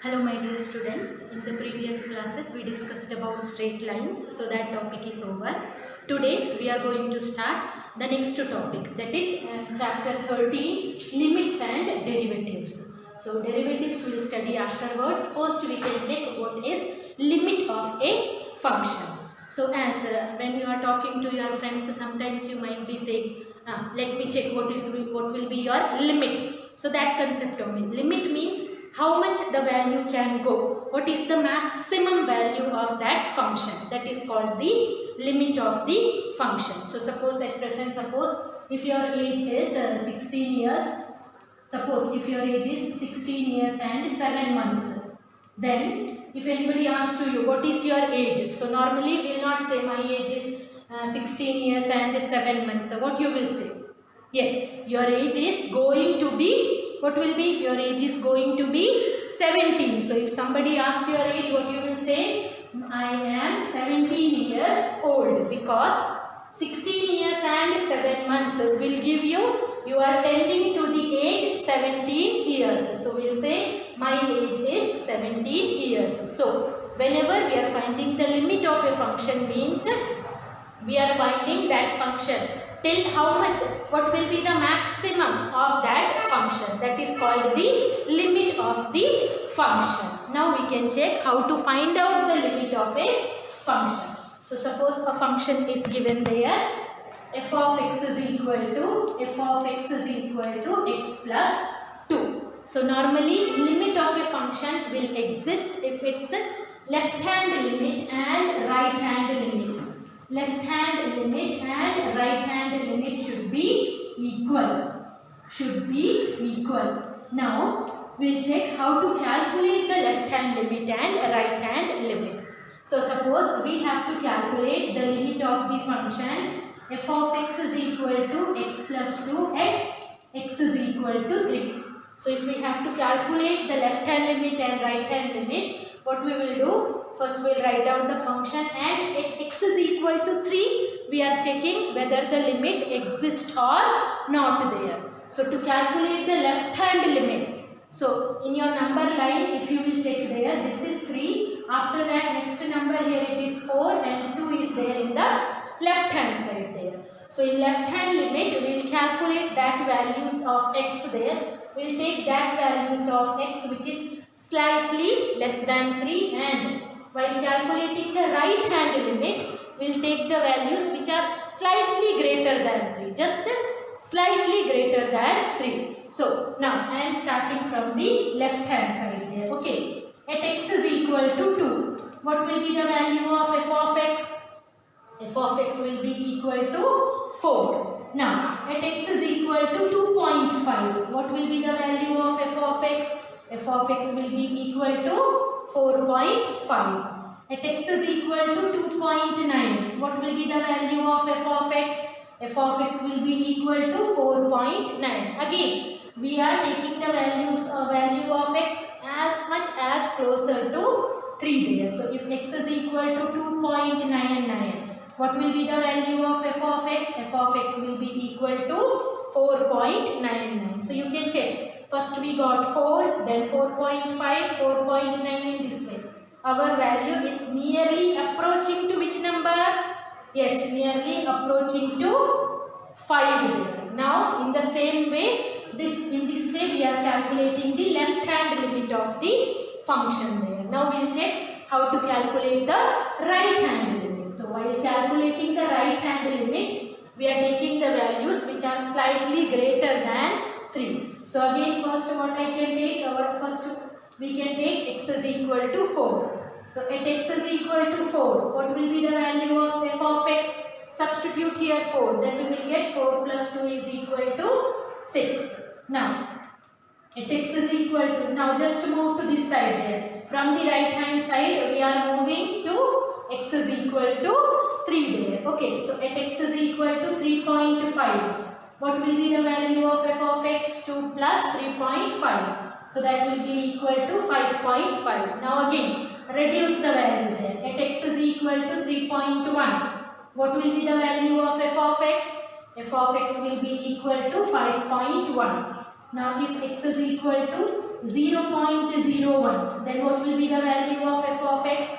Hello my dear students, in the previous classes we discussed about straight lines, so that topic is over. Today we are going to start the next topic, that is chapter 13, limits and derivatives. So derivatives we will study afterwards. First we can check what is limit of a function. So as when you are talking to your friends, sometimes you might be saying, let me check what will be your limit. So that concept only. Limit means how much the value can go. What is the maximum value of that function? That is called the limit of the function. So suppose at present, if your age is 16 years, suppose if your age is 16 years and 7 months, then if anybody asks to you what is your age, so normally we will not say my age is 16 years and 7 months. So what you will say? Yes, your age is going to be, what will be? Your age is going to be 17. So if somebody asks your age, what you will say? I am 17 years old, because 16 years and 7 months will give you are tending to the age 17 years. So we will say my age is 17 years. So whenever we are finding the limit of a function, means we are finding that function till how much, what will be the maximum of that function. That is called the limit of the function. Now we can check how to find out the limit of a function. So suppose a function is given there, f of x is equal to x plus 2. So normally limit of a function will exist if it's left hand limit and right hand limit. Left hand limit and right hand limit should be equal. Now we'll check how to calculate the left hand limit and right hand limit. So suppose we have to calculate the limit of the function f of x is equal to x plus 2 at x is equal to 3. So if we have to calculate the left hand limit and right hand limit, what we will do? First we will write down the function, and at x is equal to 3, we are checking whether the limit exists or not there. So to calculate the left hand limit, so in your number line, if you will check there, this is 3. After that, next number here it is 4 and 2 is there in the left hand side there. So in left hand limit, we will calculate that values of x there. We will take that values of x which is slightly less than 3, and while calculating the right hand limit, we will take the values which are slightly greater than 3. Just slightly greater than 3. So now I am starting from the left hand side there. Okay. At x is equal to 2. What will be the value of f of x? F of x will be equal to 4. Now at x is equal to 2.5. What will be the value of f of x? F of x will be equal to 4.5. At x is equal to 2.9. What will be the value of f of x? F of x will be equal to 4.9. Again, we are taking the value of x as much as closer to 3 there. So if x is equal to 2.99, what will be the value of f of x? F of x will be equal to 4.99. So you can check. First we got 4, then 4.5, 4.9 in this way. Our value is nearly approaching to which number? Yes, nearly approaching to 5 there. Now in the same way, in this way we are calculating the left hand limit of the function there. Now we will check how to calculate the right hand limit. So while calculating the right hand limit, we are taking the values which are slightly greater than 3. So again, first what I can take, we can take x is equal to 4. So at x is equal to 4, what will be the value of f of x? Substitute here 4, then we will get 4 plus 2 is equal to 6. Now at x is equal to, now just move to this side there. From the right hand side, we are moving to x is equal to 3 there. Okay, so at x is equal to 3.5. What will be the value of f of x? 2 plus 3.5. So that will be equal to 5.5. Now again, reduce the value there. At x is equal to 3.1. What will be the value of f of x? F of x will be equal to 5.1. Now if x is equal to 0.01. Then what will be the value of f of x?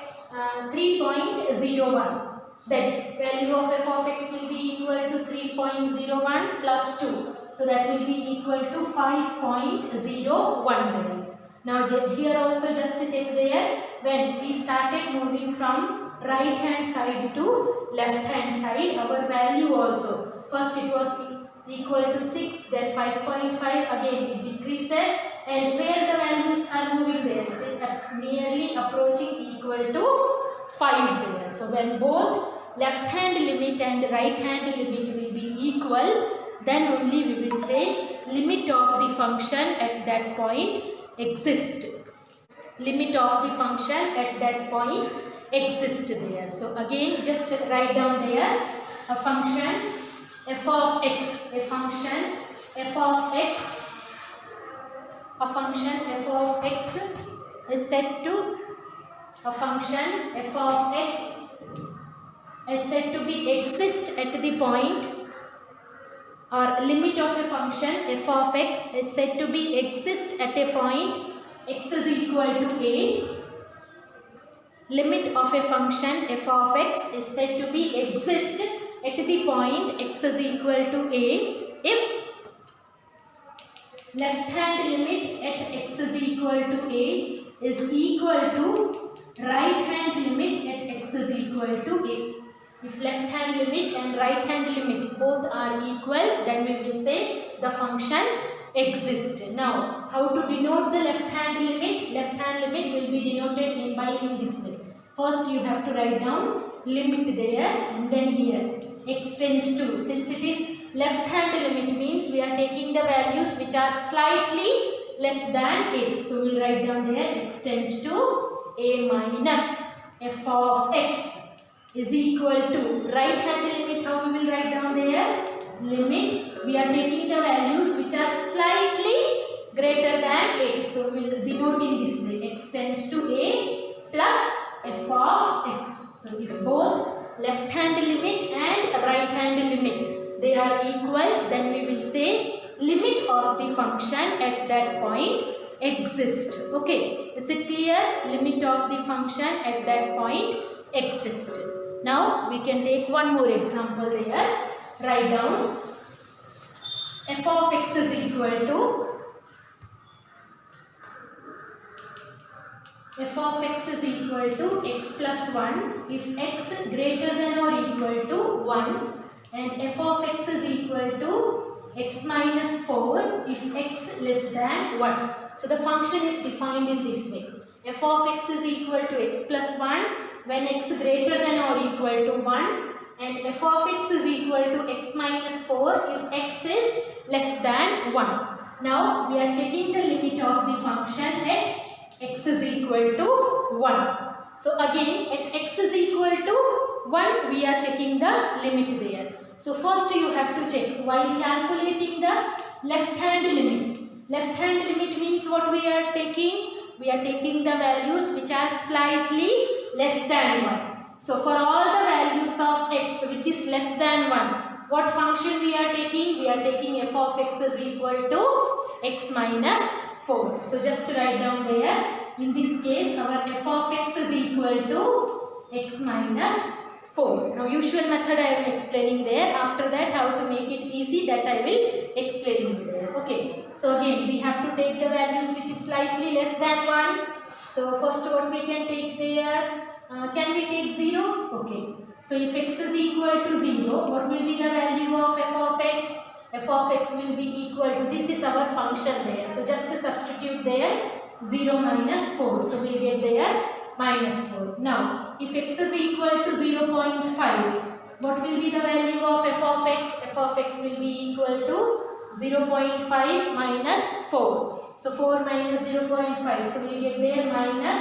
3.01. Then value of f of x will be equal to 3.01 plus 2. So that will be equal to 5.01. Now here also just to check there, when we started moving from right hand side to left hand side, our value also, first it was equal to 6, then 5.5, again it decreases, and where the values are moving there, it is nearly approaching equal to 5 there. So when both left hand limit and right hand limit will be equal, then only we will say limit of the function at that point exists. Limit of the function at that point exists there. So again just write down there a function f of x, a function f of x, a function f of x is said to, a function f of x is said to be exist at the point, or limit of a function f of x is said to be exist at a point x is equal to a. Limit of a function f of x is said to be exist at the point x is equal to a if left hand limit at x is equal to a is equal to right hand limit at x is equal to a. If left hand limit and right hand limit both are equal, then we will say the function exists. Now, how to denote the left hand limit? Left hand limit will be denoted by in this way. First you have to write down limit there, and then here x tends to, since it is left hand limit means we are taking the values which are slightly less than a. So we will write down there x tends to a minus f of x is equal to right hand limit. How we will write down there? Limit, we are taking the values which are slightly greater than a. So we will denote in this way, x tends to a plus f of x. So if both left hand limit and right hand limit they are equal, then we will say limit of the function at that point exists. Okay, is it clear? Limit of the function at that point exists. Now we can take one more example there. Write down f of x is equal to, f of x is equal to x plus 1 if x greater than or equal to 1, and f of x is equal to x minus 4 if x less than 1. So the function is defined in this way. F of x is equal to x plus 1 when x greater than or equal to 1, and f of x is equal to x minus 4 if x is less than 1. Now we are checking the limit of the function at x is equal to 1. So again at x is equal to 1 we are checking the limit there. So first you have to check while calculating the left hand limit. Left hand limit means what we are taking? We are taking the values which are slightly less than 1. So for all the values of x which is less than 1, what function we are taking? We are taking f of x is equal to x minus 4. So just write down there, in this case our f of x is equal to x minus 4. Now usual method I am explaining there. After that how to make it easy, that I will explain you there. Okay. So again we have to take the values which is slightly less than 1. So first what we can take there? Can we take 0? Okay. So if x is equal to 0, what will be the value of f of x? F of x will be equal to, this is our function there. So just to substitute there 0 minus 4. So we will get there minus 4. Now if x is equal to 0.5, what will be the value of f of x? F of x will be equal to 0.5 minus 4. So 4 minus 0.5. So we will get there minus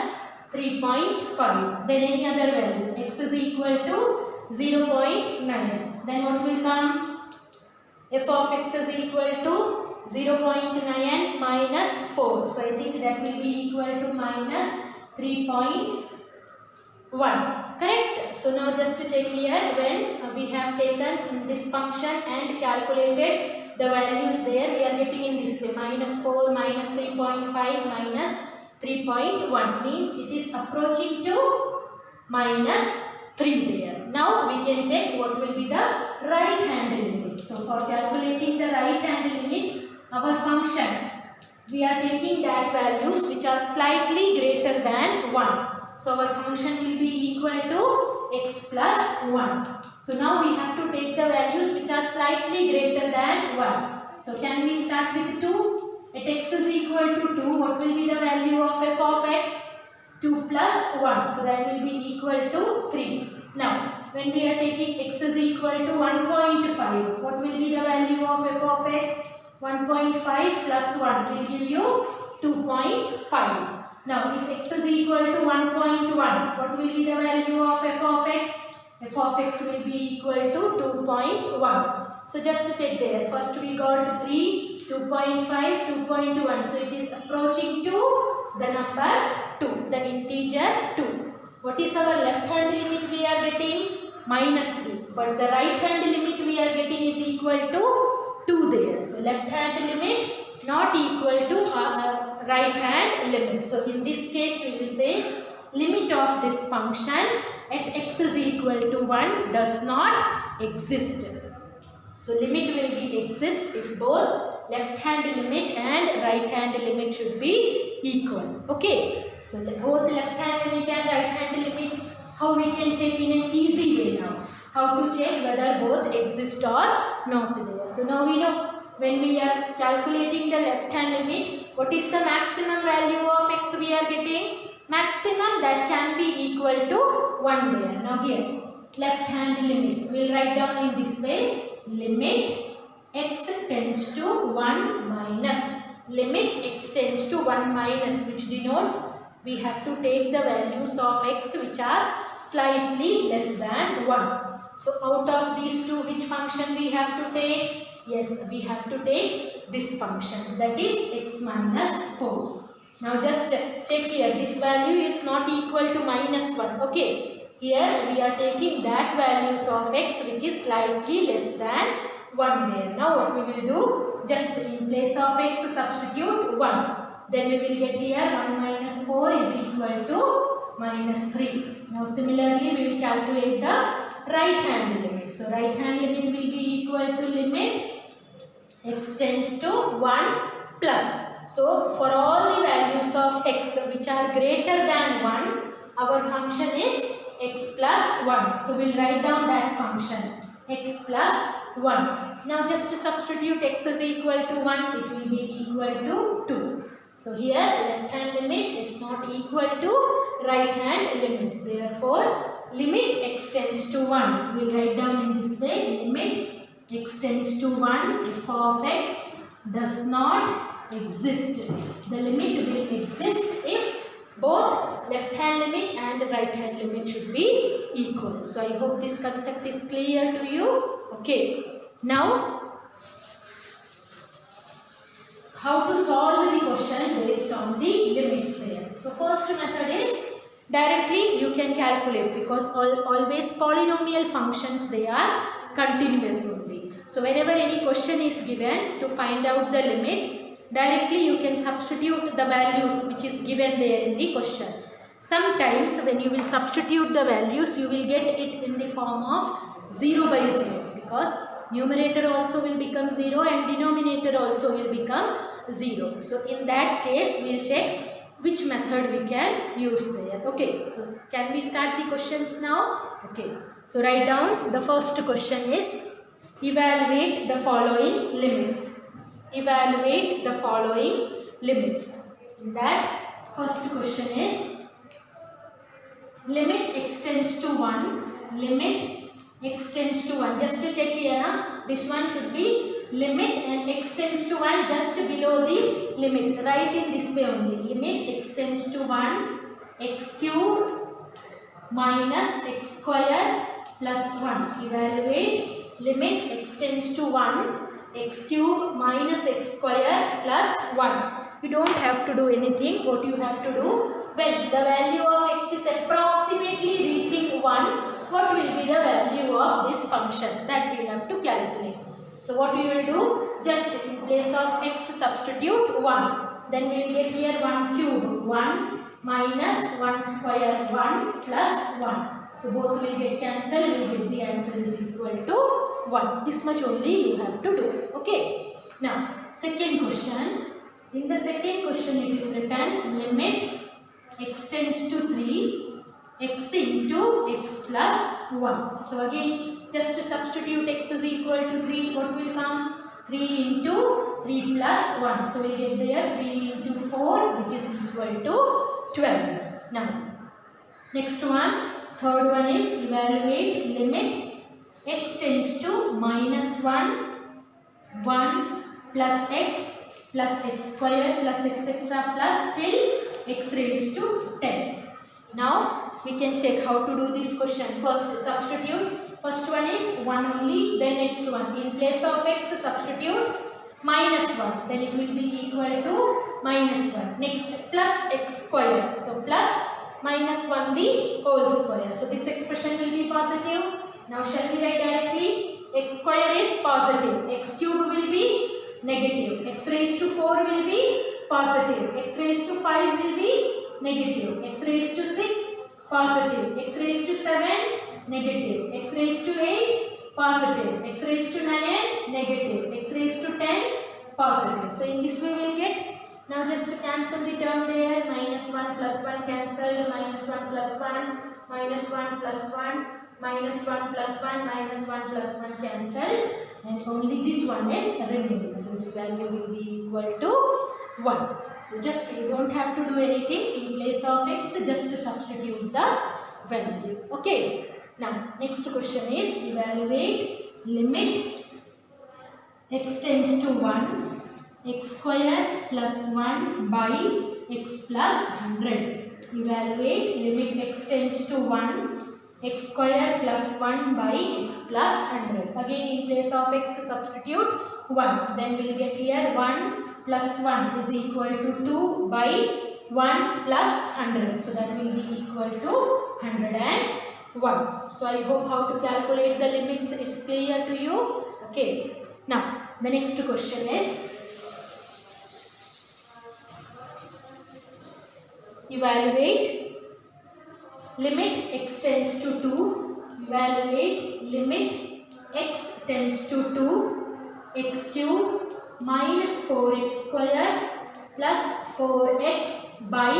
3.5. Then any other value. X is equal to 0.9. Then what will come? F of x is equal to 0.9 minus 4. So I think that will be equal to minus 3.1. Correct? So now just to check here, when we have taken this function and calculated the values there, we are getting in this way, minus 4, minus 3.5, minus 3.1, means it is approaching to minus 3 there. Now we can check what will be the right hand limit. So for calculating the right hand limit, our function, we are taking that values which are slightly greater than 1. So our function will be equal to x plus 1. So now we have to take the values which are slightly greater than 1. So can we start with 2? At x is equal to 2, what will be the value of f of x? 2 plus 1. So that will be equal to 3. Now, when we are taking x is equal to 1.5, what will be the value of f of x? 1.5 plus 1 will give you 2.5. Now, if x is equal to 1.1, what will be the value of f of x? F of x will be equal to 2.1. So, just check there. First we got 3, 2.5, 2.1. So, it is approaching to the number 2, the integer 2. What is our left hand limit we are getting? Minus 3. But the right hand limit we are getting is equal to 2 there. So, left hand limit not equal to right hand limit. So, in this case we will say limit of this function at x is equal to 1 does not exist. So, limit will be exist if both left hand limit and right hand limit should be equal. Okay. So, both left hand limit and right hand limit, how we can check in an easy way now. How to check whether both exist or not there. So, now we know when we are calculating the left hand limit, what is the maximum value of x we are getting? Maximum that can be equal to 1 there. Now, here left hand limit, we will write down in this way, limit x tends to 1 minus, limit x tends to 1 minus, which denotes we have to take the values of x which are slightly less than 1. So, out of these two, which function we have to take? Yes, we have to take this function, that is x minus 4. Now, just check here, this value is not equal to minus 1. Okay, here we are taking that values of x which is slightly less than 1 there. Now, what we will do? Just in place of x substitute 1. Then we will get here 1 minus 4 is equal to minus 3. Now, similarly, we will calculate the right hand limit. So, right hand limit will be equal to limit x tends to 1 plus. So, for all the values of x which are greater than 1, our function is x plus 1. So, we will write down that function x plus 1. Now, just to substitute x is equal to 1, it will be equal to 2. So, here left hand limit is not equal to right hand limit. Therefore, limit x tends to 1. We will write down in this way, limit x tends to 1, f of x does not exist. The limit will exist if both left hand limit and right hand limit should be equal. So, I hope this concept is clear to you. Okay. Now, how to solve the question based on the limits there. So, first method is directly you can calculate, because always polynomial functions, they are continuous only. So, whenever any question is given to find out the limit, directly you can substitute the values which is given there in the question. Sometimes when you will substitute the values, you will get it in the form of 0 by 0, because numerator also will become 0 and denominator also will become 0. So, in that case, we will check which method we can use there. Okay. So, can we start the questions now? Okay. So, write down the first question is evaluate the following limits. Evaluate the following limits. That first question is limit x tends to 1. Limit x tends to 1. Just to check here, this one should be limit and x tends to 1 just below the limit. Write in this way only. Limit x tends to 1, x cube minus x square plus 1. Evaluate limit x tends to 1, x cube minus x square plus 1. You don't have to do anything. What you have to do, when the value of x is approximately reaching 1, what will be the value of this function? That we have to calculate. So, what you will do? just in place of x substitute 1. Then we will get here 1 cube, 1 minus 1 square, 1 plus 1. So both will get cancelled, we will get the answer is equal to 1. This much only you have to do. Okay. Now, second question. In the second question it is written limit x tends to 3, x into x plus 1. So again, just to substitute x is equal to 3, what will come? 3 into 3 plus 1. So we get there 3 into 4, which is equal to 12. Now, next one, third one is evaluate limit x tends to minus 1, 1 plus x square plus etc. plus till x raised to 10. Now we can check how to do this question. First substitute. First one is 1 only, then next one. In place of x substitute minus 1. Then it will be equal to minus 1. Next plus x square. So plus minus 1 the whole square. So this expression will be positive. Now shall we write directly? X square is positive. X cube will be negative. X raised to 4 will be positive. X raised to 5 will be negative. X raised to 6 positive. X raised to 7 negative. X raised to 8 positive. X raised to 9 negative. X raised to 10 positive. So in this way we will get. Now just to cancel the term there, minus 1 plus 1 cancelled, minus 1 plus 1, minus 1 plus 1, minus 1 plus 1, minus 1 plus 1 cancelled, and only this one is remaining. So its value will be equal to 1. So just you don't have to do anything. In place of x, just substitute the value. Okay. Now next question is evaluate limit x tends to 1. X square plus 1 by x plus 100. Evaluate limit x tends to 1, x square plus 1 by x plus 100. Again in place of x substitute 1. Then we will get here 1 plus 1 is equal to 2 by 1 plus 100. So that will be equal to 101. So I hope how to calculate the limits is clear to you. Okay. Now the next question is evaluate limit x tends to 2. Evaluate limit x tends to 2. X cube minus 4x square plus 4x by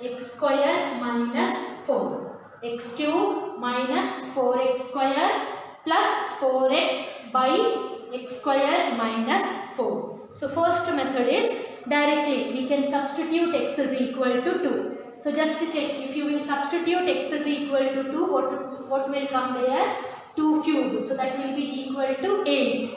x square minus 4. X cube minus 4x square plus 4x by x square minus 4. So first method is directly we can substitute x is equal to 2. So just to check, if you will substitute x is equal to 2, what will come there? 2 cube. So that will be equal to 8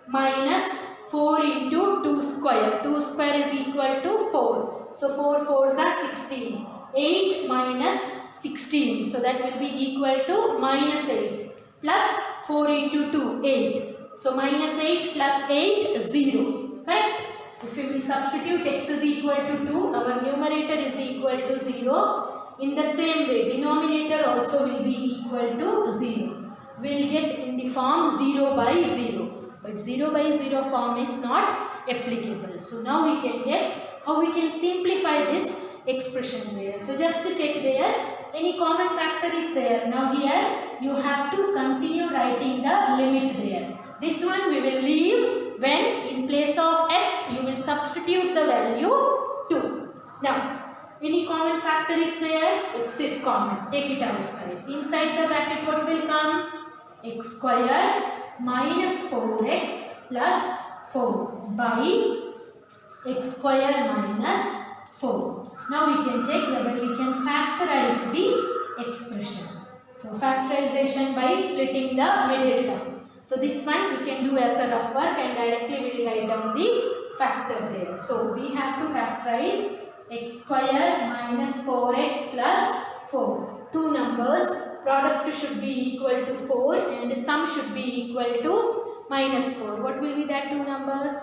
minus 4 into 2 square. 2 square is equal to 4. So 4 4s are 16. 8 minus 16. So that will be equal to minus 8 plus 4 into 2, 8. So minus 8 plus 8, 0. Correct? If we will substitute x is equal to 2, our numerator is equal to 0. In the same way, denominator also will be equal to 0. We will get in the form 0 by 0. But 0 by 0 form is not applicable. So now we can check how we can simplify this expression there. So just to check there, any common factor is there. Now here you have to continue writing the limit there. This one we will leave when in place of x you will substitute the value 2. Now any common factor is there? X is common. Take it outside. Inside the bracket what will come? X square minus 4x plus 4 by x square minus 4. Now we can check whether we can factorize the expression. So factorization by splitting the middle term. So this one we can do as a rough work and directly we will write down the factor there. So we have to factorize x square minus 4x plus 4. Two numbers, product should be equal to 4 and sum should be equal to minus 4. What will be that two numbers?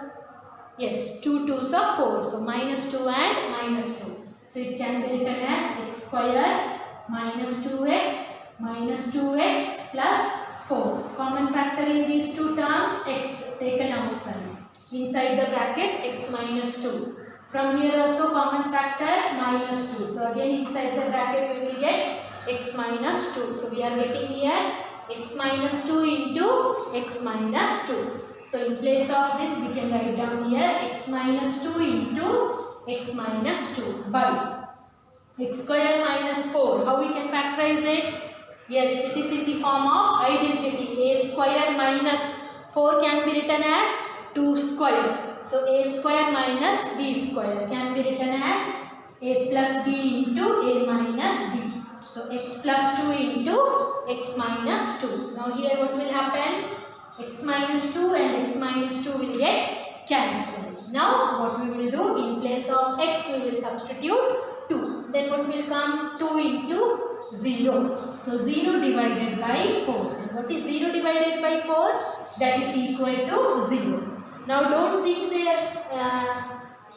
Yes, 2 2s are 4. So minus 2 and minus 2. So it can be written as x square minus 2x plus 4. Common factor in these two terms, x taken outside. inside the bracket x minus 2. From here also common factor minus 2. So again inside the bracket we will get x minus 2. So we are getting here x minus 2 into x minus 2. So in place of this we can write down here x minus 2 into x minus 2 by x square minus 4. How we can factorize it? Yes, it is in the form of identity. A square minus 4 can be written as 2 square. So a square minus b square can be written as a plus b into a minus b. So x plus 2 into x minus 2. Now here what will happen? X minus 2 and x minus 2 will get cancelled. Now what we will do, in place of x we will substitute 2. Then what will come? 2 into 0. So 0 divided by 4. And what is 0 divided by 4? That is equal to 0. Now don't think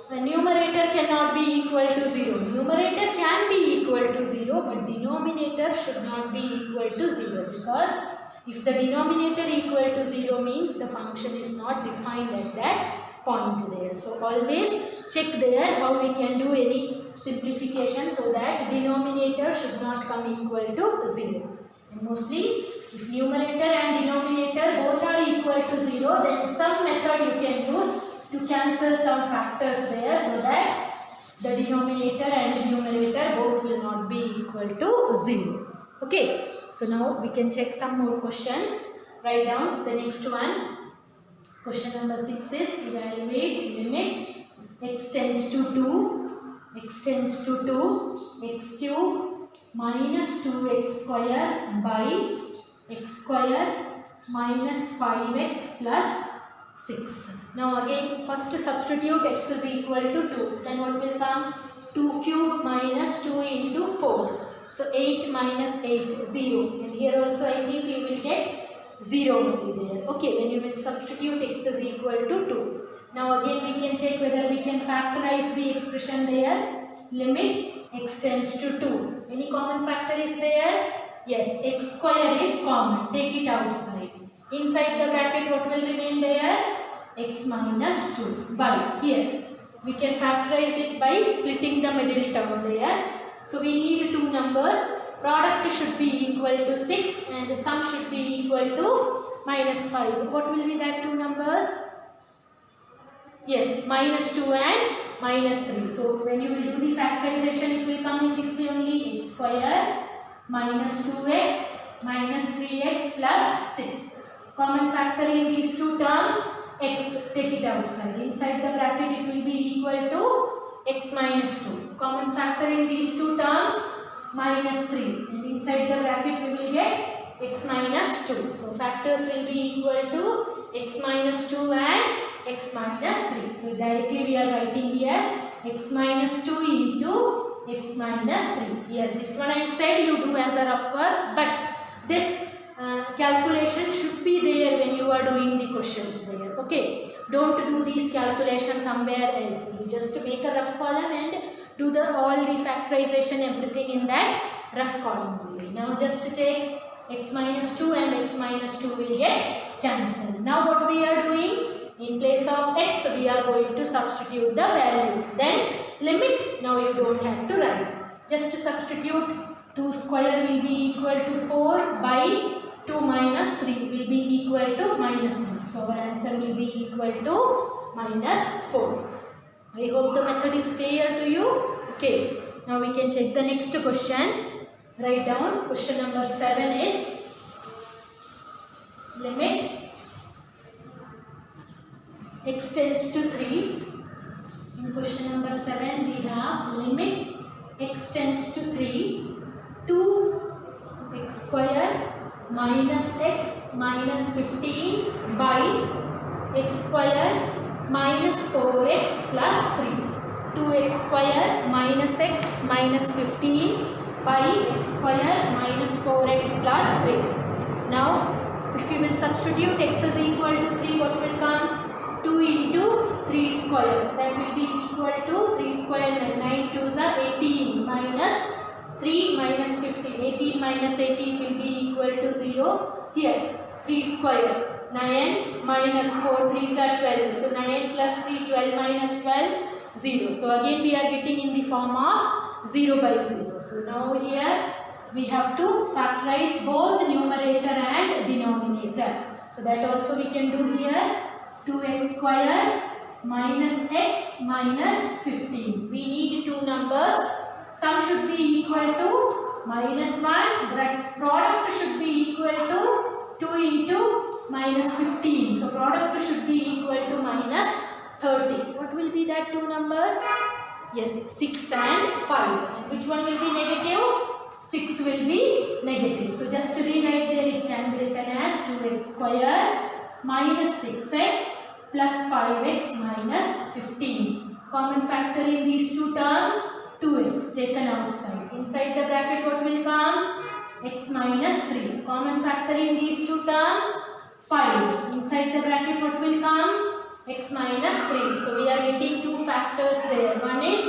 the numerator cannot be equal to 0. Numerator can be equal to 0 but denominator should not be equal to 0, because if the denominator equal to 0 means the function is not defined at that point there. So always check there how we can do any simplification so that denominator should not come equal to 0. And mostly if numerator and denominator both are equal to 0, then some method you can use to cancel some factors there so that the denominator and numerator both will not be equal to 0. Okay. So now we can check some more questions. Write down the next one. Question number 6 is evaluate limit x tends to 2, x tends to 2, x cube minus 2x square by x square minus 5x plus 6. Now again first substitute x is equal to 2. Then what will come? 2 cube minus 2 into 4. So 8 minus 8, 0. And here also I think you will get 0 only there. Okay, when you will substitute x is equal to 2. Now again we can check whether we can factorize the expression there. Limit x tends to 2. Any common factor is there? Yes, x square is common. Take it outside. Inside the bracket what will remain there? X minus 2 by here. We can factorize it by splitting the middle term there. So we need two numbers. Product should be equal to 6 and the sum should be equal to minus 5. What will be that two numbers? Yes, minus 2 and minus 3. So when you will do the factorization, it will come in this way only. X square minus 2x minus 3x plus 6. Common factor in these two terms, x, take it outside. Inside the bracket it will be equal to x minus 2. Common factor in these two terms, minus 3. And inside the bracket we will get x minus 2. So factors will be equal to x minus 2 and x minus 3. So directly we are writing here x minus 2 into x minus 3. Here this one I said you do as a rough work, but this calculation should be there when you are doing the questions there. Okay. Don't do these calculations somewhere else. You just make a rough column and do all the factorization, everything in that rough column only. Now just to take x minus 2 and x minus 2 will get cancelled. Now what we are doing? In place of x we are going to substitute the value. Then limit, now you don't have to write. Just to substitute 2 square will be equal to 4 by 2 minus 3 will be equal to minus 1. So our answer will be equal to minus 4. I hope the method is clear to you. Okay. Now we can check the next question. Write down question number 7 is limit x tends to 3. In question number 7 we have limit x tends to 3 to x square minus x minus 15 by x square minus 4x plus 3. 2x square minus x minus 15 by x square minus 4x plus 3. Now if you will substitute x is equal to 3, what will come? 2 into 3 square, that will be equal to 3 square, 9 2s are 18 minus 3 minus 15, 18 minus 18 will be equal to 0. Here 3 square 9 minus 4, 3s are 12. So 9 plus 3, 12 minus 12, 0. So again we are getting in the form of 0 by 0. So now here we have to factorize both numerator and denominator. So that also we can do here. 2x square minus x minus 15. We need two numbers. Sum should be equal to minus 1. Product should be equal to 2 into minus 15. So product should be equal to minus 30. What will be that two numbers? Yes, 6 and 5. And which one will be negative? 6 will be negative. So just to rewrite there, it can be written as 2x square minus 6x plus 5x minus 15. Common factor in these two terms, 2x taken outside. Inside the bracket what will come? X minus 3. Common factor in these two terms, 5. Inside the bracket what will come? X minus 3. So we are getting two factors there. One is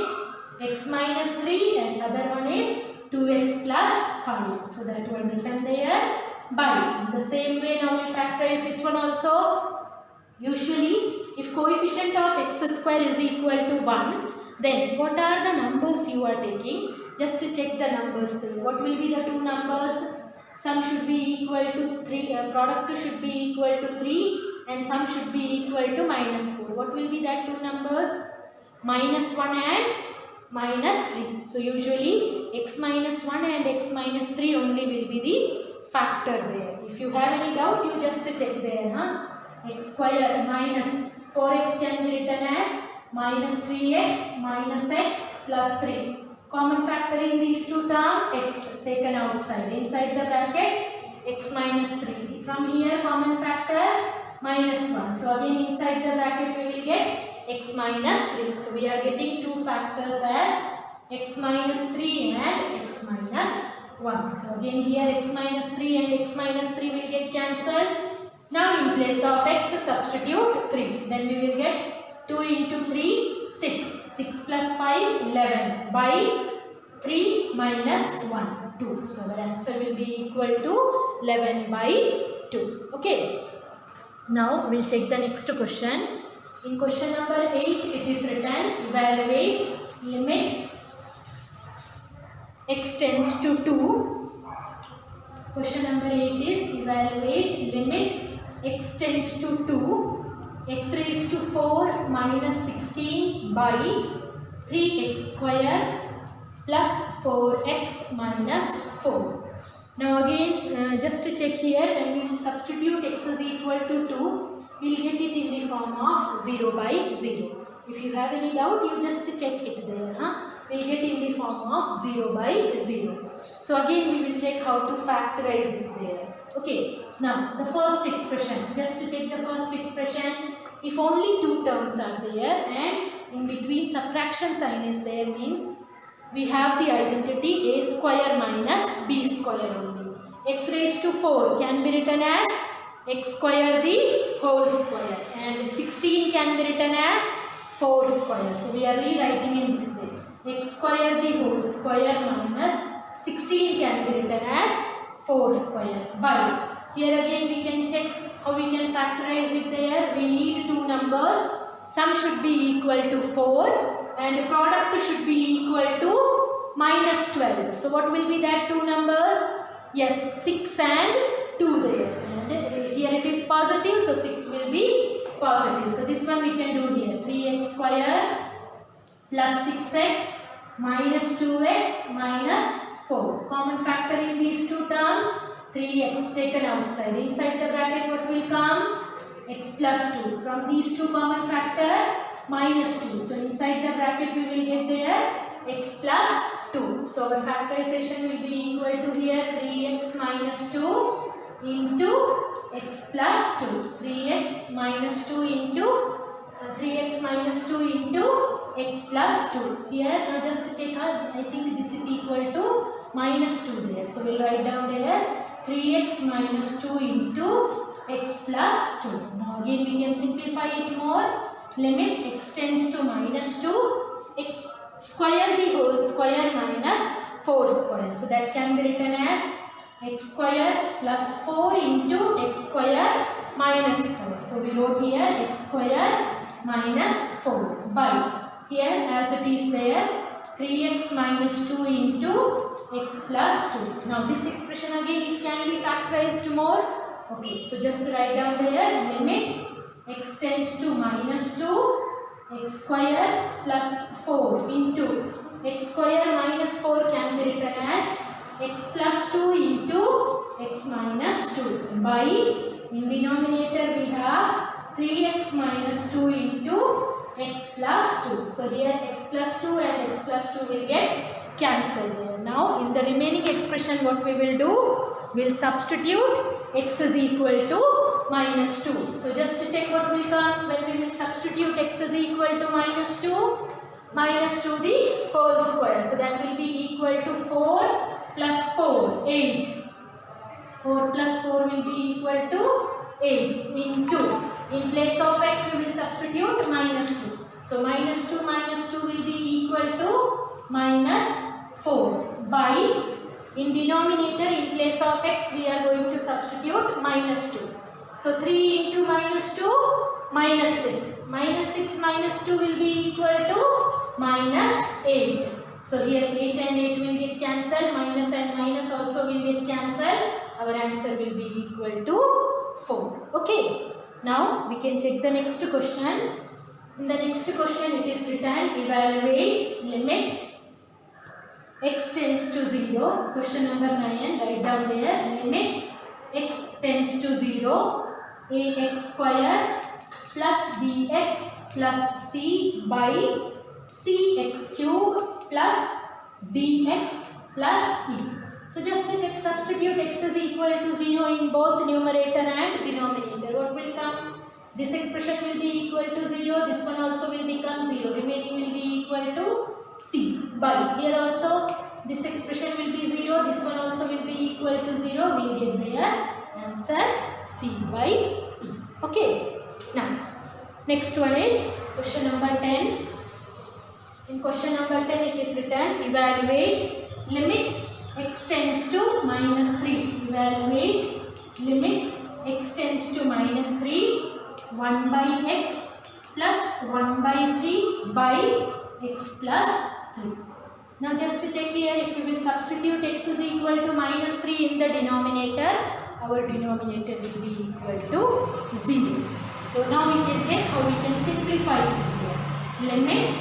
x minus 3 and other one is 2x plus 5. So that one written there by. In the same way now we factorize this one also. Usually if coefficient of x square is equal to 1, then what are the numbers you are taking? Just to check the numbers there. What will be the two numbers? Sum should be equal to 3, product should be equal to 3 and sum should be equal to minus 4. What will be that two numbers? Minus 1 and minus 3. So usually x minus 1 and x minus 3 only will be the factor there. If you have any doubt, you just check there. X square minus 4x can be written as minus 3x minus x plus 3. Common factor in these two terms, x taken outside. Inside the bracket, x minus 3. From here, common factor minus 1. So again inside the bracket we will get x minus 3. So we are getting two factors as x minus 3 and x minus 1. So again here x minus 3 and x minus 3 will get cancelled. Now in place of x substitute 3. Then we will get 2 into 3, 6. 6 plus 5, 11 by 3 minus 1, 2. So our answer will be equal to 11 by 2. Okay. Now we'll check the next question. In question number 8 it is written evaluate limit x tends to 2. Question number 8 is evaluate limit x tends to 2. X raised to 4 minus 16 by 3x square plus 4x minus 4. Now again just to check here, when we will substitute x is equal to 2, we will get it in the form of 0 by 0. If you have any doubt, you just check it there. We will get in the form of 0 by 0. So again we will check how to factorize it there. Okay, now the first expression, just to check the first expression, if only two terms are there and in between subtraction sign is there, means we have the identity a square minus b square only. X raised to 4 can be written as x square the whole square and 16 can be written as 4 square. So we are rewriting in this way. X square the whole square minus 16 can be written as 4 square by. Here again we can check how we can factorize it there. We need two numbers. Sum should be equal to 4 and product should be equal to minus 12. So what will be that two numbers? Yes, 6 and 2 there. And here it is positive, so 6 will be positive. So this one we can do here. 3x square plus 6x minus 2x minus 4. Common factor in these two terms, 3x taken outside. Inside the bracket what will come? X plus 2. From these two common factor, minus 2. So inside the bracket we will get there x plus 2. So our factorization will be equal to here 3x minus 2 into x plus 2. 3x minus 2 into 3x minus 2 into x plus 2. Here now just to check, I think this is equal to minus 2 there. So we'll write down there 3x minus 2 into x plus 2. Now again we can simplify it more. Limit x tends to minus 2, x square the whole square minus 4 square. So that can be written as x square plus 4 into x square minus 4. So we wrote here x square minus 4 by, here as it is there, 3x minus 2 into x plus 2. Now this expression again it can be factorized more. Okay, so just write down there limit x tends to minus 2 x square plus 4 into x square minus 4 can be written as x plus 2 into x minus 2 by, in denominator we have 3x minus 2 into x plus 2. So here x plus 2 and x plus 2 will get cancelled here. Now in the remaining expression what we will do? We will substitute x is equal to minus 2. So just to check what will come when we will substitute x is equal to minus 2. Minus 2 the whole square. So that will be equal to 4 plus 4, 8. 4 plus 4 will be equal to 8 into, in place of x we will substitute minus 2. So minus 2 will be equal to minus 4 by, in denominator in place of x we are going to substitute minus 2. So 3 into minus 2, minus 6. Minus 6 minus 2 will be equal to minus 8. So here 8 and 8 will get cancelled, minus and minus also will get cancelled. Our answer will be equal to 4. Okay. Now we can check the next question. In the next question it is written evaluate limit x tends to 0. Question number 9. Write down there limit x tends to 0. Ax square plus bx plus c by cx cube plus dx plus e. So just to check, substitute x is equal to 0 in both numerator and denominator. What will come? This expression will be equal to 0. This one also will become 0. Remaining will be equal to c by. Here also this expression will be 0. This one also will be equal to 0. We get their answer c by e. Okay. Now next one is question number 10. In question number 10 it is written evaluate limit x tends to minus 3. Evaluate limit x tends to minus 3 1 by x plus 1 by 3 by x plus 3. Now just to check here, if we will substitute x is equal to minus 3 in the denominator, our denominator will be equal to 0. So now we can check how we can simplify it here. Limit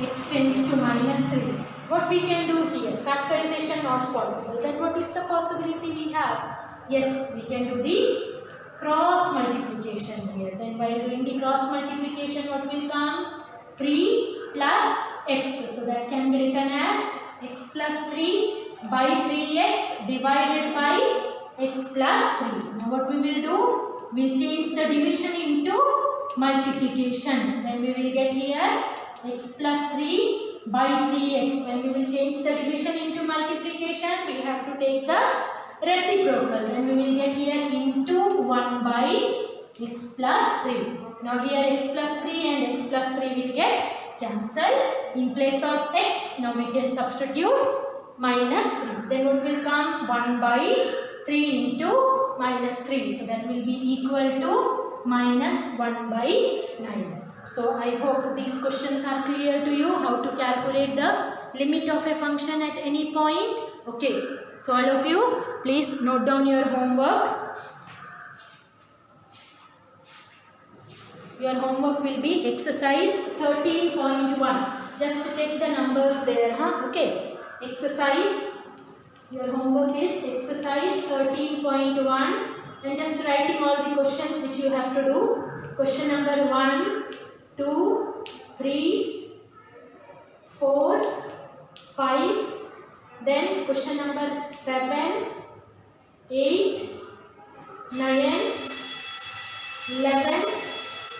x tends to minus 3. What we can do here? Factorization not possible. Then what is the possibility we have? Yes, we can do the cross multiplication here. Then while doing the cross multiplication, what will come? 3 plus x. So that can be written as x plus 3 by 3x divided by x plus 3. Now what we will do? We will change the division into multiplication. Then we will get here x plus 3 by 3x. When we will change the division into multiplication, we have to take the reciprocal. Then we will get here into 1 by x plus 3. Now here x plus 3 and x plus 3 will get cancelled. In place of x, now we can substitute minus 3. Then what will come? 1 by 3 into minus 3. So that will be equal to minus 1 by 9. So I hope these questions are clear to you, how to calculate the limit of a function at any point. Okay. So all of you, please note down your homework. Your homework will be exercise 13.1. Just to check the numbers there. Okay. Exercise. Your homework is exercise 13.1. And just writing all the questions which you have to do. Question number 1, 2, 3, 4, 5. Then question number 7, 8, 9, 11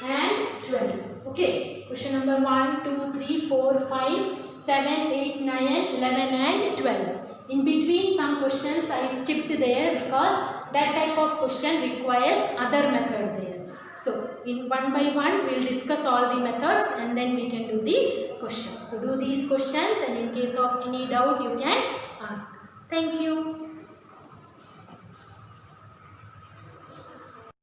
and 12. Okay. Question number 1, 2, 3, 4, 5, 7, 8, 9, 11 and 12. In between some questions I skipped there because that type of question requires other method there. So in one by one we will discuss all the methods and then we can do the questions. So do these questions and in case of any doubt you can ask. Thank you.